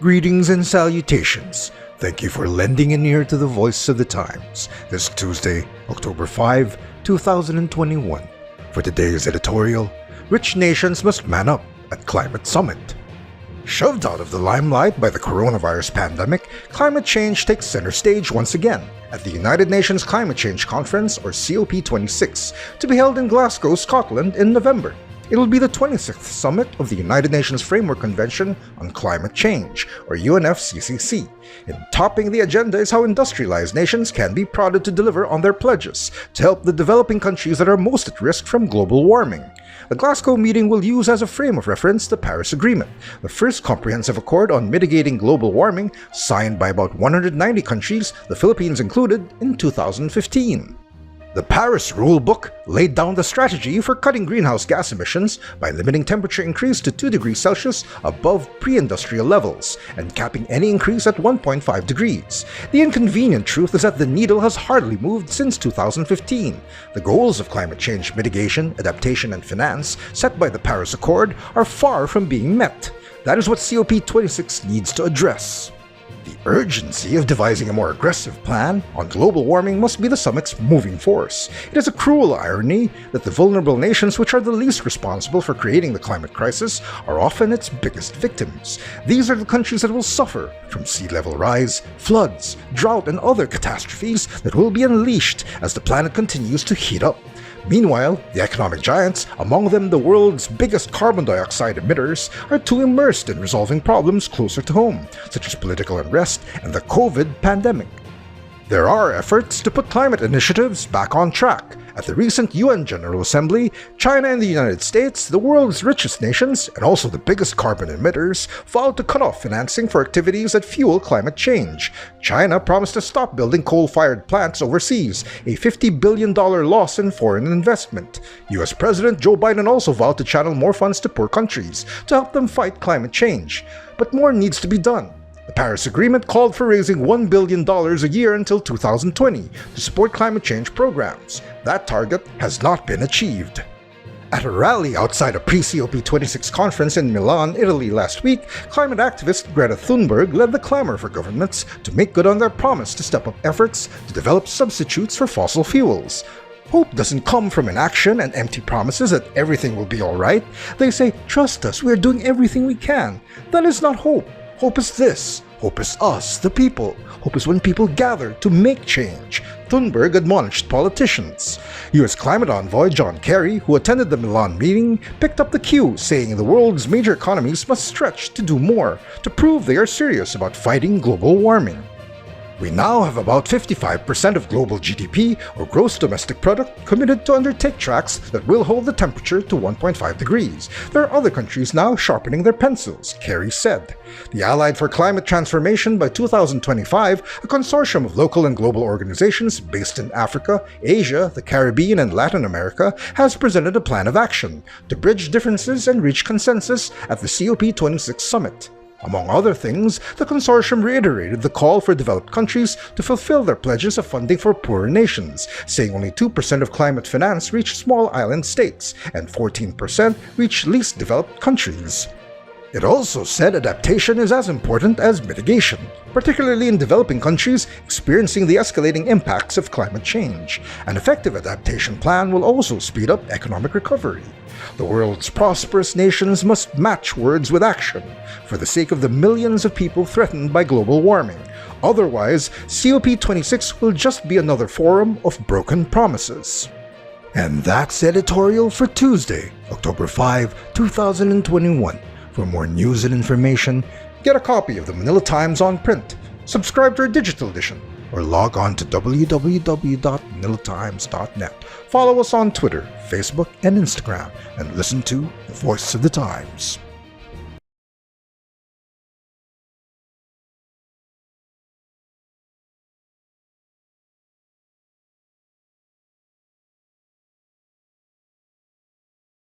Greetings and salutations. Thank you for lending an ear to the voice of the times this Tuesday, October 5, 2021. For today's editorial, Rich Nations Must Man Up at Climate Summit. Shoved out of the limelight by the coronavirus pandemic, climate change takes center stage once again at the United Nations Climate Change Conference, or COP26, to be held in Glasgow, Scotland in November. It will be the 26th summit of the United Nations Framework Convention on Climate Change, or UNFCCC. And topping the agenda is how industrialized nations can be prodded to deliver on their pledges to help the developing countries that are most at risk from global warming. The Glasgow meeting will use as a frame of reference the Paris Agreement, the first comprehensive accord on mitigating global warming signed by about 190 countries, the Philippines included, in 2015. The Paris Rulebook laid down the strategy for cutting greenhouse gas emissions by limiting temperature increase to 2 degrees Celsius above pre-industrial levels and capping any increase at 1.5 degrees. The inconvenient truth is that the needle has hardly moved since 2015. The goals of climate change mitigation, adaptation, and finance set by the Paris Accord are far from being met. That is what COP26 needs to address. The urgency of devising a more aggressive plan on global warming must be the summit's moving force. It is a cruel irony that the vulnerable nations which are the least responsible for creating the climate crisis are often its biggest victims. These are the countries that will suffer from sea level rise, floods, drought, and other catastrophes that will be unleashed as the planet continues to heat up. Meanwhile, the economic giants, among them the world's biggest carbon dioxide emitters, are too immersed in resolving problems closer to home, such as political unrest and the COVID pandemic. There are efforts to put climate initiatives back on track. At the recent UN General Assembly, China and the United States, the world's richest nations and also the biggest carbon emitters, vowed to cut off financing for activities that fuel climate change. China promised to stop building coal-fired plants overseas, a $50 billion loss in foreign investment. US President Joe Biden also vowed to channel more funds to poor countries to help them fight climate change. But more needs to be done. The Paris Agreement called for raising $1 billion a year until 2020 to support climate change programs. That target has not been achieved. At a rally outside a pre-COP26 conference in Milan, Italy last week, climate activist Greta Thunberg led the clamor for governments to make good on their promise to step up efforts to develop substitutes for fossil fuels. Hope doesn't come from inaction and empty promises that everything will be alright. They say, "Trust us, we are doing everything we can." That is not hope. Hope is this. Hope is us, the people. Hope is when people gather to make change. Thunberg admonished politicians. U.S. climate envoy John Kerry, who attended the Milan meeting, picked up the cue, saying the world's major economies must stretch to do more, to prove they are serious about fighting global warming. We now have about 55% of global GDP, or gross domestic product, committed to undertake tracks that will hold the temperature to 1.5 degrees. There are other countries now sharpening their pencils, Kerry said. The Allied for Climate Transformation by 2025, a consortium of local and global organizations based in Africa, Asia, the Caribbean, and Latin America, has presented a plan of action to bridge differences and reach consensus at the COP26 summit. Among other things, the consortium reiterated the call for developed countries to fulfill their pledges of funding for poorer nations, saying only 2% of climate finance reach small island states and 14% reach least developed countries. It also said adaptation is as important as mitigation, particularly in developing countries experiencing the escalating impacts of climate change. An effective adaptation plan will also speed up economic recovery. The world's prosperous nations must match words with action for the sake of the millions of people threatened by global warming. Otherwise, COP26 will just be another forum of broken promises. And that's editorial for Tuesday, October 5, 2021. For more news and information, get a copy of the Manila Times on print, subscribe to our digital edition, or log on to www.manilatimes.net. Follow us on Twitter, Facebook, and Instagram, and listen to the Voice of the Times.